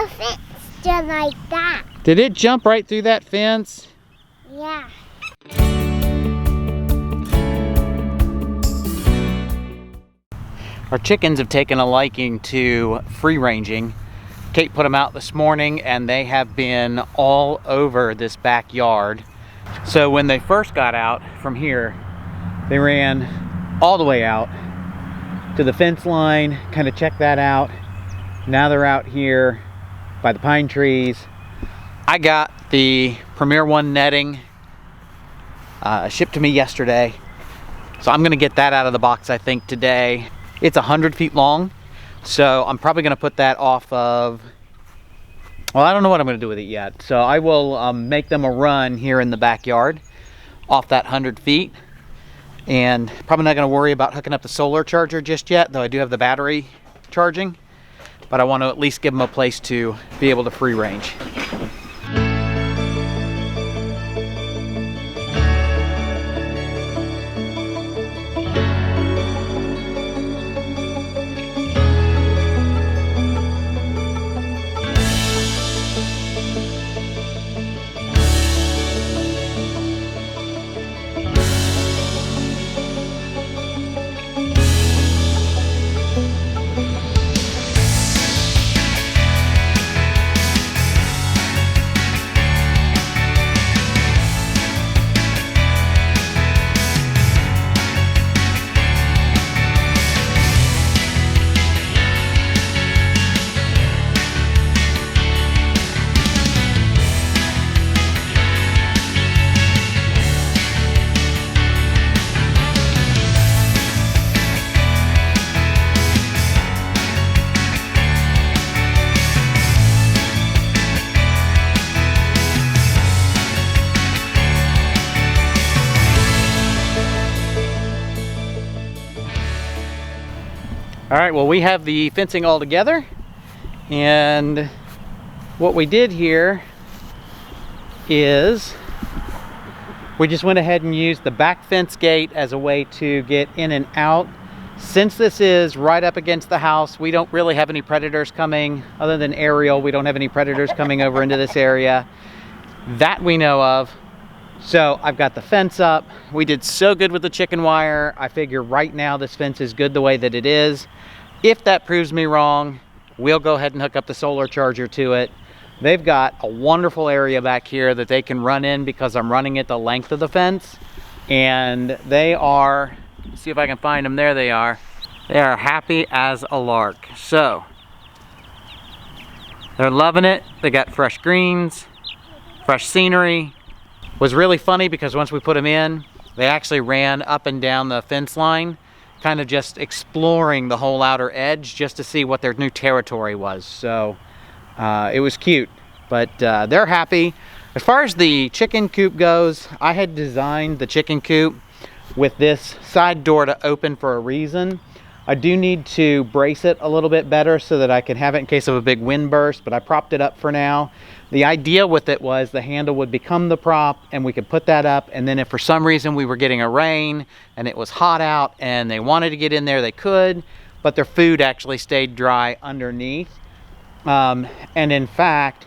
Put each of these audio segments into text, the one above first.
the fence just like that. Did it jump right through that fence? Yeah. Our chickens have taken a liking to free ranging. Kate put them out this morning and they have been all over this backyard. So when they first got out from here, they ran all the way out to the fence line, kind of checked that out. Now they're out here by the pine trees. I got the Premier One netting shipped to me yesterday. So I'm gonna get that out of the box, I think, today. It's 100 feet long. So I'm probably gonna put that off of, well, I don't know what I'm gonna do with it yet. So I will make them a run here in the backyard off that 100 feet. And probably not gonna worry about hooking up the solar charger just yet, though I do have the battery charging. But I want to at least give them a place to be able to free range. All right, well, we have the fencing all together, and what we did here is we just went ahead and used the back fence gate as a way to get in and out. Since this is right up against the house, we don't really have any predators coming, other than Ariel. We don't have any predators coming over into this area that we know of. So I've got the fence up. We did so good with the chicken wire. I figure right now this fence is good the way that it is. If that proves me wrong, we'll go ahead and hook up the solar charger to it. They've got a wonderful area back here that they can run in because I'm running it the length of the fence. And they are, see if I can find them, there they are. They are happy as a lark. So, they're loving it. They got fresh greens, fresh scenery. Was really funny because once we put them in, they actually ran up and down the fence line, kind of just exploring the whole outer edge just to see what their new territory was. So it was cute, but they're happy. As far as the chicken coop goes, I had designed the chicken coop with this side door to open for a reason. I do need to brace it a little bit better so that I can have it in case of a big wind burst, but I propped it up for now. The idea with it was the handle would become the prop and we could put that up, and then if for some reason we were getting a rain and it was hot out and they wanted to get in there, they could, but their food actually stayed dry underneath. And in fact,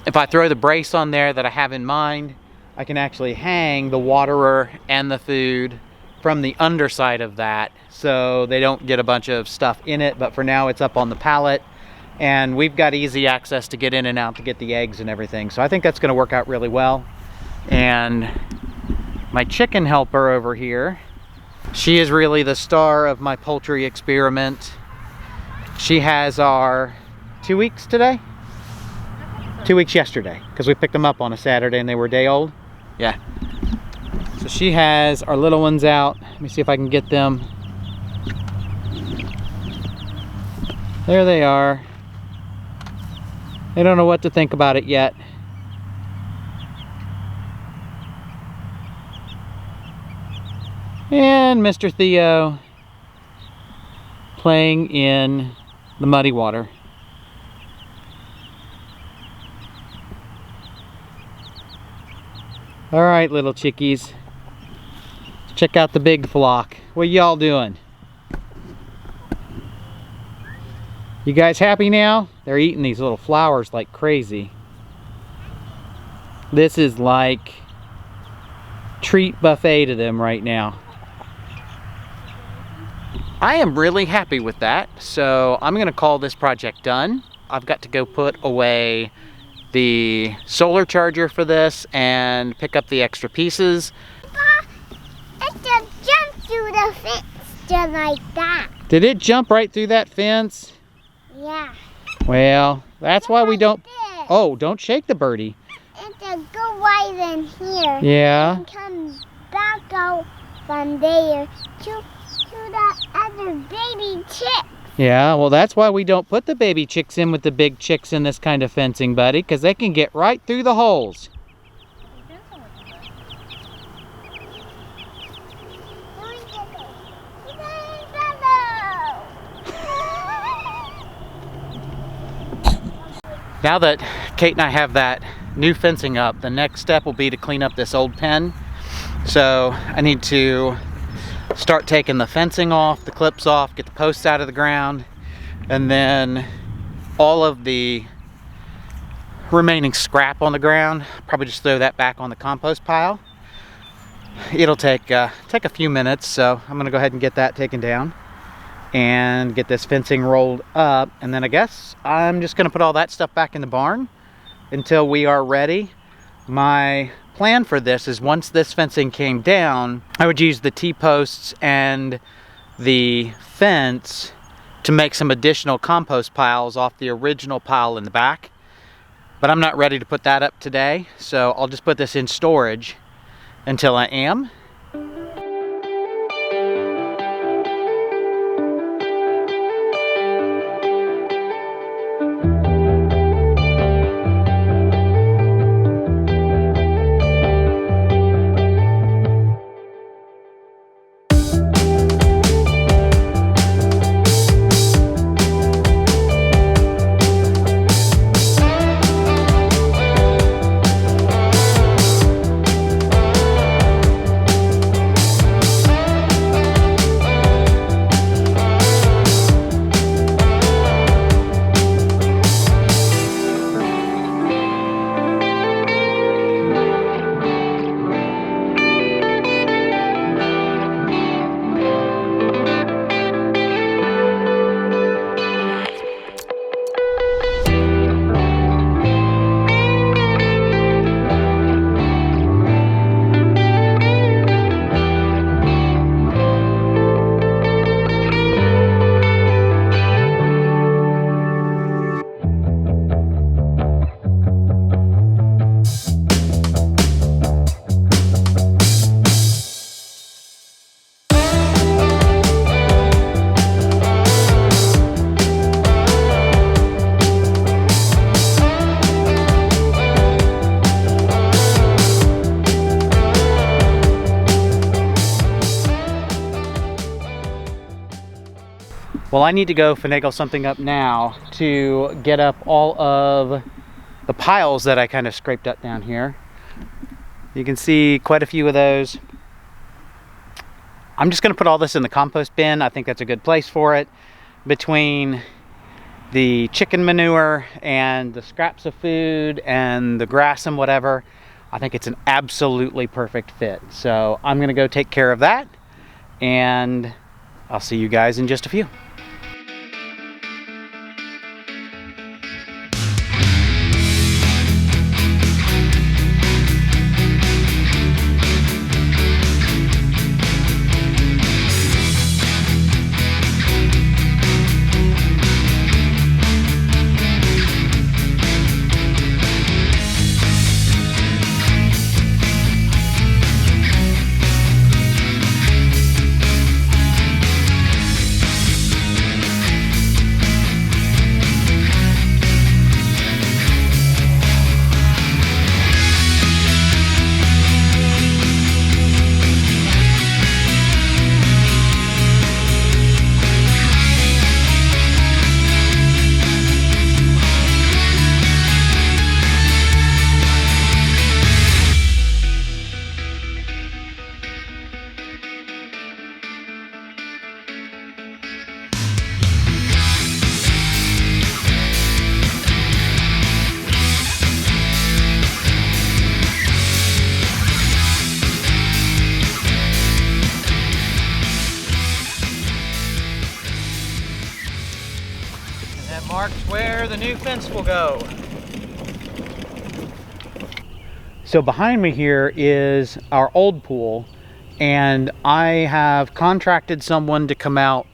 if I throw the brace on there that I have in mind, I can actually hang the waterer and the food from the underside of that so they don't get a bunch of stuff in it. But for now it's up on the pallet and we've got easy access to get in and out to get the eggs and everything. So I think that's going to work out really well. And my chicken helper over here, she is really the star of my poultry experiment. She has our 2 weeks today? 2 weeks yesterday, because we picked them up on a Saturday and they were a day old. Yeah. So she has our little ones out. Let me see if I can get them. There they are. They don't know what to think about it yet. And Mr. Theo playing in the muddy water. All right, little chickies. Check out the big flock. What y'all doing? You guys happy now? They're eating these little flowers like crazy. This is like treat buffet to them right now. I am really happy with that, so I'm gonna call this project done. I've got to go put away the solar charger for this and pick up the extra pieces. It just jumped through the fence just like that. Did it jump right through that fence? Yeah. Well, that's why we don't... This. Oh, don't shake the birdie. It just go right in here. Yeah. And come back out from there to the other baby chick. Yeah, well, that's why we don't put the baby chicks in with the big chicks in this kind of fencing, buddy, because they can get right through the holes. Now that Kate and I have that new fencing up, the next step will be to clean up this old pen. So I need to start taking the fencing off, the clips off, get the posts out of the ground, and then all of the remaining scrap on the ground, probably just throw that back on the compost pile. It'll take a few minutes, so I'm gonna go ahead and get that taken down and get this fencing rolled up, and then I guess I'm just gonna put all that stuff back in the barn until we are ready. My plan for this is once this fencing came down, I would use the T-posts and the fence to make some additional compost piles off the original pile in the back. But I'm not ready to put that up today, so I'll just put this in storage until I am. Well, I need to go finagle something up now to get up all of the piles that I kind of scraped up down here. You can see quite a few of those. I'm just going to put all this in the compost bin. I think that's a good place for it. Between the chicken manure and the scraps of food and the grass and whatever, I think it's an absolutely perfect fit. So I'm going to go take care of that, and I'll see you guys in just a few. That marks where the new fence will go. So behind me here is our old pool, and I have contracted someone to come out,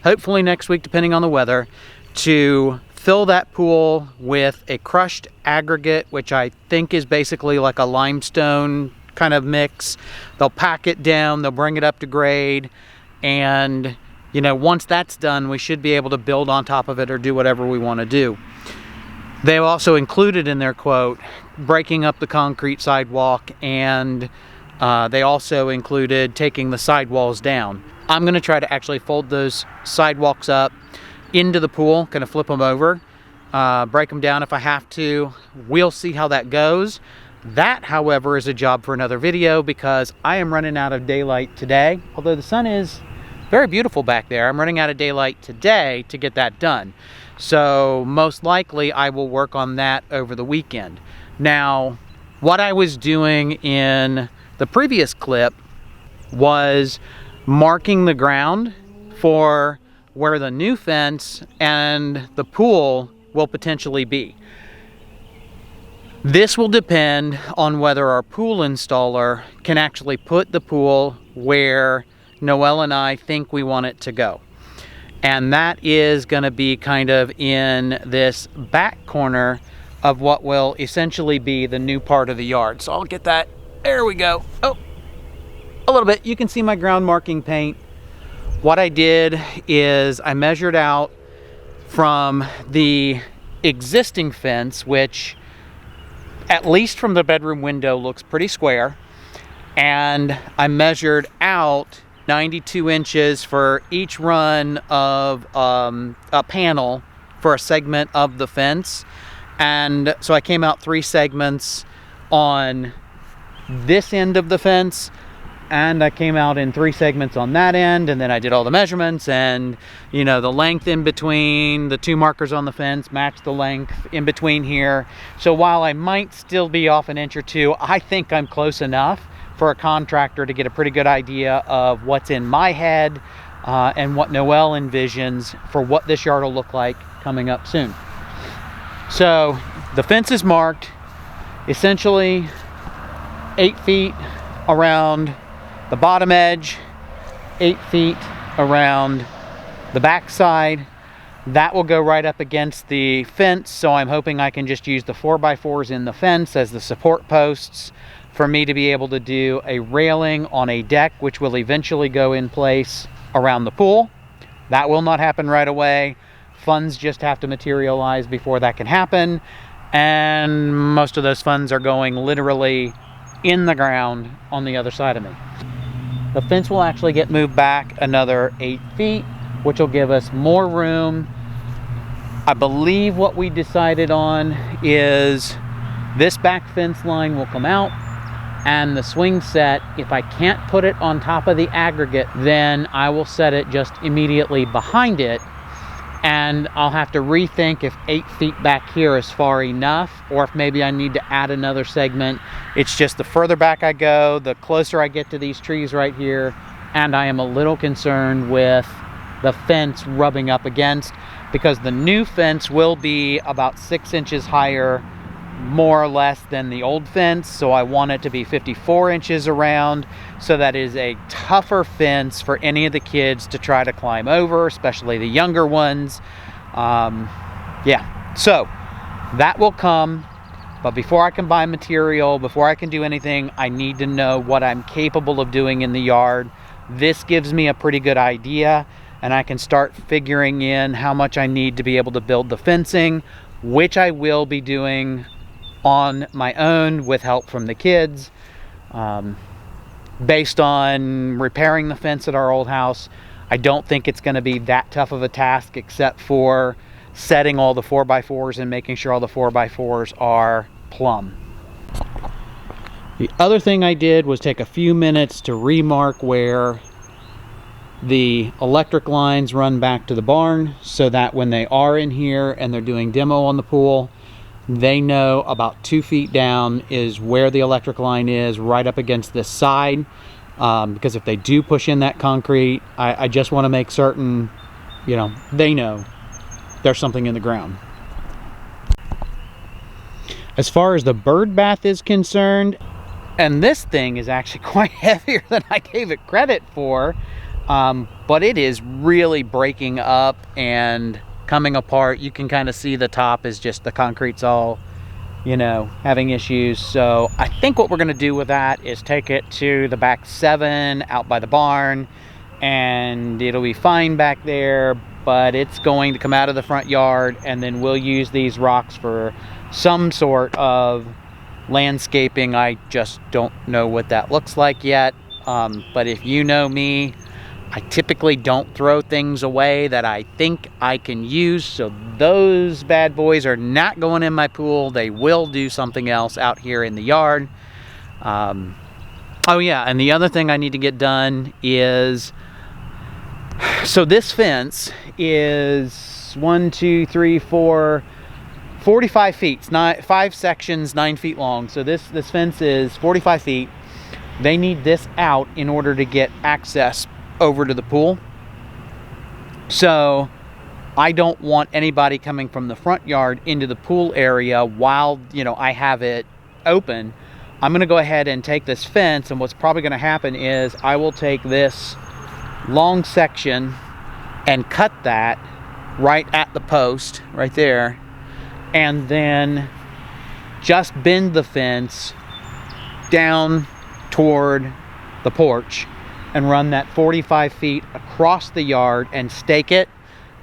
hopefully next week depending on the weather, to fill that pool with a crushed aggregate, which I think is basically like a limestone kind of mix. They'll pack it down, they'll bring it up to grade, and you know, once that's done, we should be able to build on top of it or do whatever we want to do. They've also included in their quote breaking up the concrete sidewalk, and they also included taking the sidewalls down. I'm going to try to actually fold those sidewalks up into the pool, kind of flip them over, break them down if I have to. We'll see how that goes. That, however, is a job for another video because I am running out of daylight today. Although the sun is very beautiful back there, I'm running out of daylight today to get that done. So most likely I will work on that over the weekend. Now, what I was doing in the previous clip was marking the ground for where the new fence and the pool will potentially be. This will depend on whether our pool installer can actually put the pool where Noelle and I think we want it to go. And that is going to be kind of in this back corner of what will essentially be the new part of the yard. So I'll get that. There we go. Oh, a little bit. You can see my ground marking paint. What I did is I measured out from the existing fence, which at least from the bedroom window looks pretty square, and I measured out 92 inches for each run of a panel for a segment of the fence. And so I came out 3 segments on this end of the fence, and I came out in 3 segments on that end, and then I did all the measurements, and you know, the length in between the 2 markers on the fence matched the length in between here. So while I might still be off an inch or 2, I think I'm close enough for a contractor to get a pretty good idea of what's in my head and what Noelle envisions for what this yard will look like coming up soon. So the fence is marked essentially 8 feet around the bottom edge, 8 feet around the back side. That will go right up against the fence, so I'm hoping I can just use the 4x4s in the fence as the support posts for me to be able to do a railing on a deck, which will eventually go in place around the pool. That will not happen right away. Funds just have to materialize before that can happen, and most of those funds are going literally in the ground on the other side of me. The fence will actually get moved back another 8 feet, which will give us more room. I believe what we decided on is this back fence line will come out, and the swing set, if I can't put it on top of the aggregate, then I will set it just immediately behind it, and I'll have to rethink if 8 feet back here is far enough, or if maybe I need to add another segment. It's just the further back I go, the closer I get to these trees right here, and I am a little concerned with the fence rubbing up against, because the new fence will be about 6 inches higher, more or less, than the old fence. So I want it to be 54 inches around, so that is a tougher fence for any of the kids to try to climb over, especially the younger ones. Yeah, so that will come, but before I can buy material, before I can do anything, I need to know what I'm capable of doing in the yard. This gives me a pretty good idea, and I can start figuring in how much I need to be able to build the fencing, which I will be doing on my own with help from the kids. Based on repairing the fence at our old house, I don't think it's going to be that tough of a task, except for setting all the 4x4s and making sure all the 4x4s are plumb. The other thing I did was take a few minutes to remark where the electric lines run back to the barn, so that when they are in here and they're doing demo on the pool, they know about 2 feet down is where the electric line is, right up against this side. Because if they do push in that concrete, I just want to make certain, you know, they know. there's something in the ground. As far as the bird bath is concerned, and this thing is actually quite heavier than I gave it credit for, but it is really breaking up and coming apart. You can kind of see the top is just, the concrete's all, you know, having issues. So I think what we're going to do with that is take it to the back 7 out by the barn, and it'll be fine back there, but it's going to come out of the front yard, and then we'll use these rocks for some sort of landscaping. I just don't know what that looks like yet, but if you know me, I typically don't throw things away that I think I can use, so those bad boys are not going in my pool. They will do something else out here in the yard. Oh yeah, and the other thing I need to get done is, so this fence is 45 feet. It's 5 sections, 9 feet long. So this fence is 45 feet. They need this out in order to get access over to the pool. So I don't want anybody coming from the front yard into the pool area while, you know, I have it open. I'm going to go ahead and take this fence, and what's probably going to happen is I will take this long section and cut that right at the post right there, and then just bend the fence down toward the porch and run that 45 feet across the yard and stake it,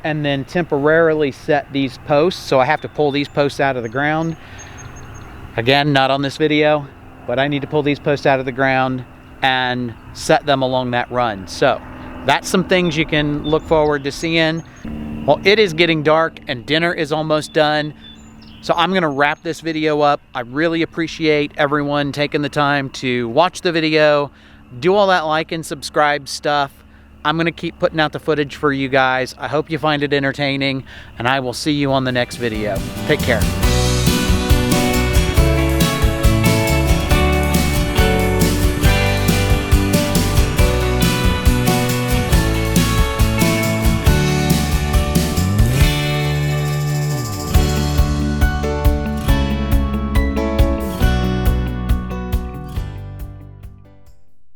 and then temporarily set these posts. So I have to pull these posts out of the ground. Again, not on this video, but I need to pull these posts out of the ground and set them along that run. So that's some things you can look forward to seeing. Well, it is getting dark and dinner is almost done. So I'm gonna wrap this video up. I really appreciate everyone taking the time to watch the video, do all that like and subscribe stuff. I'm gonna keep putting out the footage for you guys. I hope you find it entertaining, and I will see you on the next video. Take care.